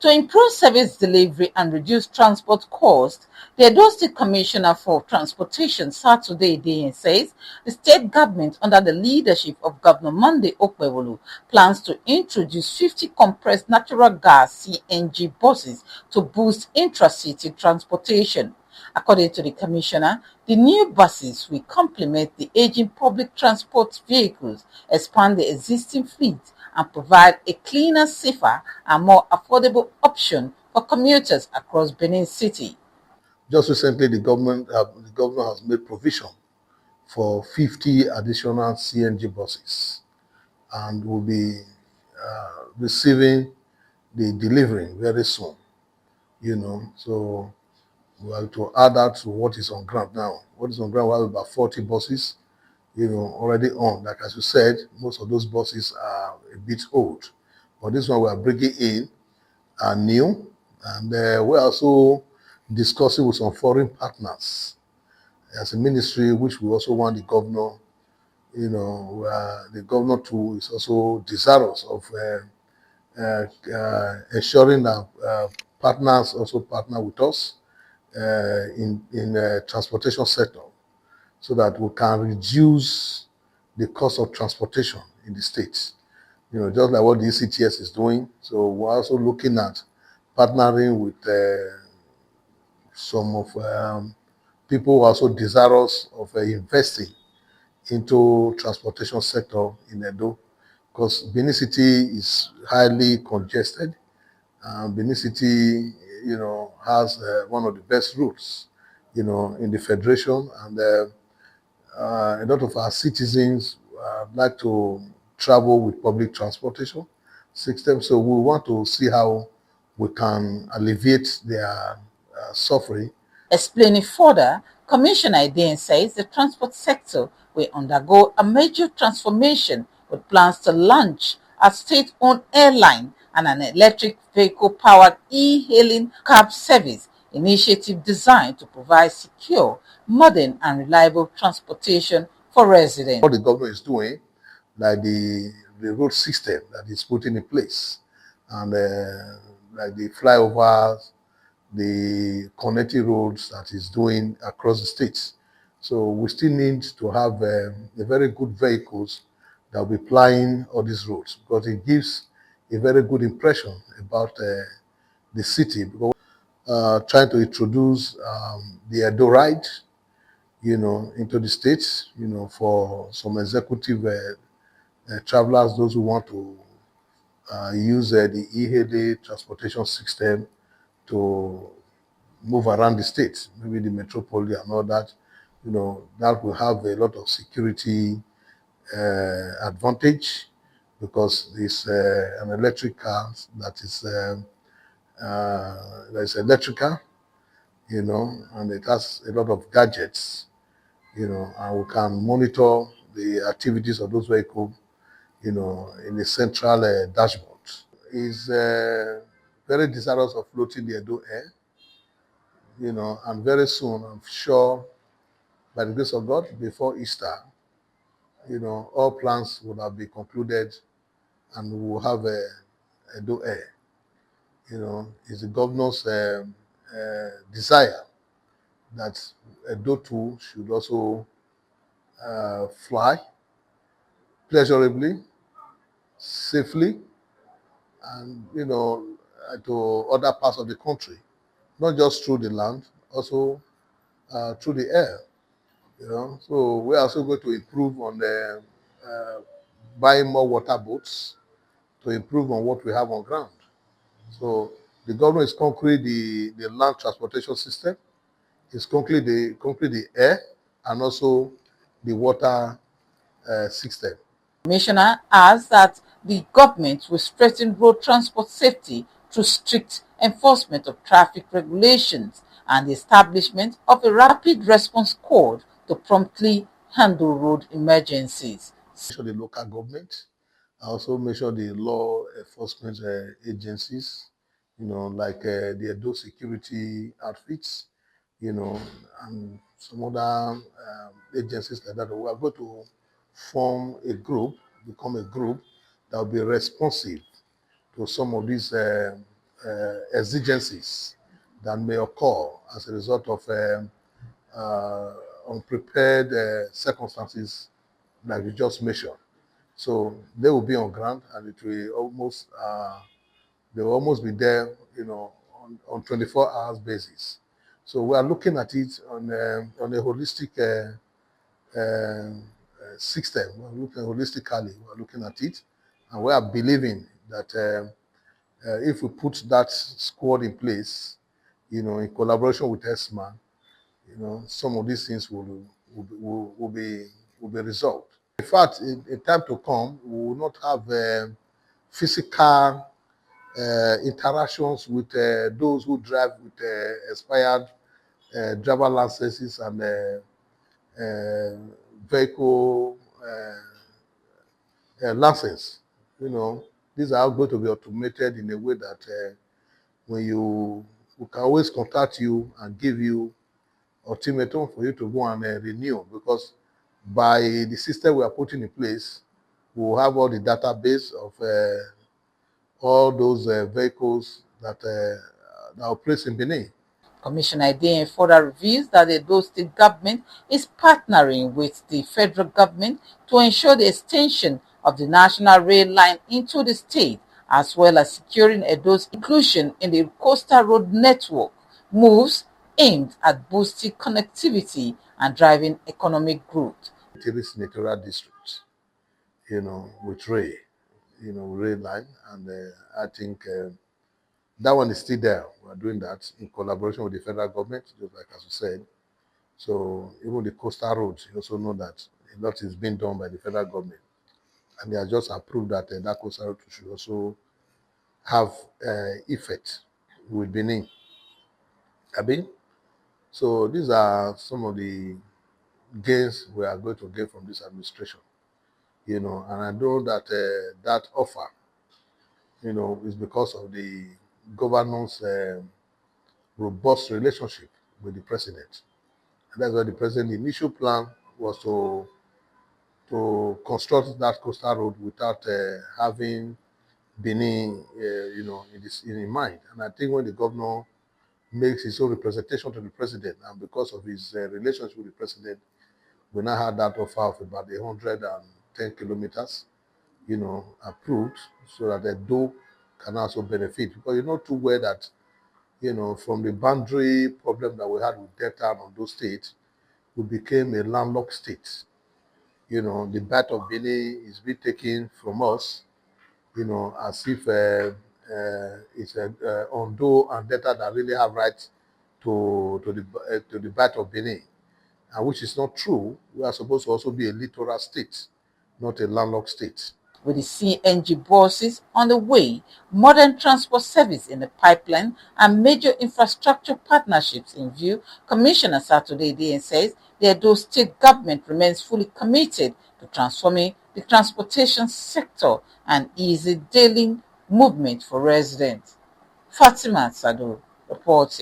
To improve service delivery and reduce transport costs, the Edo State Commissioner for Transportation Saturday says the state government, under the leadership of Governor Monday Okpebholo, plans to introduce 50 compressed natural gas CNG buses to boost intracity transportation. According to the commissioner, the new buses will complement the aging public transport vehicles, expand the existing fleet, and provide a cleaner, safer, and more affordable option for commuters across Benin City. Just recently, the government has made provision for 50 additional CNG buses, and will be receiving the delivery very soon. So we have to add that to what is on ground now. What is on ground, we have about 40 buses, already on. Like as you said, most of those buses are a bit old, but this one we are bringing in are new, and we're also discussing with some foreign partners as a ministry, which we also want the governor, the governor too is also desirous of ensuring that partners also partner with us in the transportation sector, so that we can reduce the cost of transportation in the states. Just like what the ECTS is doing. So we're also looking at partnering with some of people who are also desirous of investing into transportation sector in Edo, because Benin City is highly congested. Benin City, has one of the best routes, in the federation, and a lot of our citizens like to travel with public transportation system. So we want to see how we can alleviate their suffering. Explaining further, Commissioner Eden says the transport sector will undergo a major transformation with plans to launch a state-owned airline and an electric vehicle-powered e-hailing cab service initiative designed to provide secure, modern, and reliable transportation for residents. What the government is doing, like the road system that is putting in place, and like the flyovers, the connecting roads that is doing across the states. So we still need to have a very good vehicles that will be plying all these roads, because it gives a very good impression about the city. Because trying to introduce the Edo Ride, into the states, for some executive travelers, those who want to use the e-hailing transportation system to move around the state, maybe the metropolis and all that, that will have a lot of security advantage, because it's an electric car that is electrical, and it has a lot of gadgets, and we can monitor the activities of those vehicles, in a central dashboard. Is very desirous of floating the Edo air, and very soon, I'm sure, by the grace of God, before Easter, all plans will have been concluded, and we will have a Edo air. It's the governor's desire that Edo too should also fly pleasurably, safely, and to other parts of the country, not just through the land, also through the air. So we're also going to improve on the buying more water boats to improve on what we have on ground. So the government is conquering the land transportation system, is conquering the air, and also the water system. Commissioner adds that the government will strengthen road transport safety through strict enforcement of traffic regulations and the establishment of a rapid response squad to promptly handle road emergencies. The local government, I also measure the law enforcement agencies, like the Edo security outfits, and some other agencies like that. We are going to form a group, become a group that will be responsive to some of these exigencies that may occur as a result of unprepared circumstances like you just mentioned. So they will be on ground, and it will almost they will almost be there, on 24 hours basis. So we are looking at it on a holistic system. We're looking holistically. We're looking at it, and we are believing that if we put that squad in place, in collaboration with ESMA, some of these things will be resolved. In fact, in time to come, we will not have physical interactions with those who drive with expired driver licenses and vehicle license. These are going to be automated in a way that when we can always contact you and give you ultimatum for you to go and renew, because by the system we are putting in place, we will have all the database of all those vehicles that operate in Benin. Commissioner Edo further reveals that the Edo State Government is partnering with the federal government to ensure the extension of the national rail line into the state, as well as securing Edo's inclusion in the coastal road network, moves aimed at boosting connectivity and driving economic growth. Three senatorial districts, with rail line, and I think that one is still there. We're doing that in collaboration with the federal government, just like as you said. So even the coastal roads, you also know that a lot is being done by the federal government. And they have just approved that that coastal road should also have effect with Benin. So these are some of the gains we are going to get from this administration. And I know that that offer, is because of the governor's robust relationship with the president. And that's why the president's initial plan was to construct that coastal road without having Benin, in mind. And I think when the governor makes his own representation to the president, and because of his relationship with the president, we now had that offer of about 110 kilometers, approved, so that the Edo can also benefit. Because you know too well that, from the boundary problem that we had with Delta and Ondo State, we became a landlocked state. The bat of Benin is being taken from us, as if it's Ondo and Delta that really have rights to the bat of Benin, and which is not true. We are supposed to also be a littoral state, not a landlocked state. With the CNG buses on the way, modern transport service in the pipeline, and major infrastructure partnerships in view, Commissioner Saturday Edo says the Edo State Government remains fully committed to transforming the transportation sector and easy daily movement for residents. Fatima Sado reporting.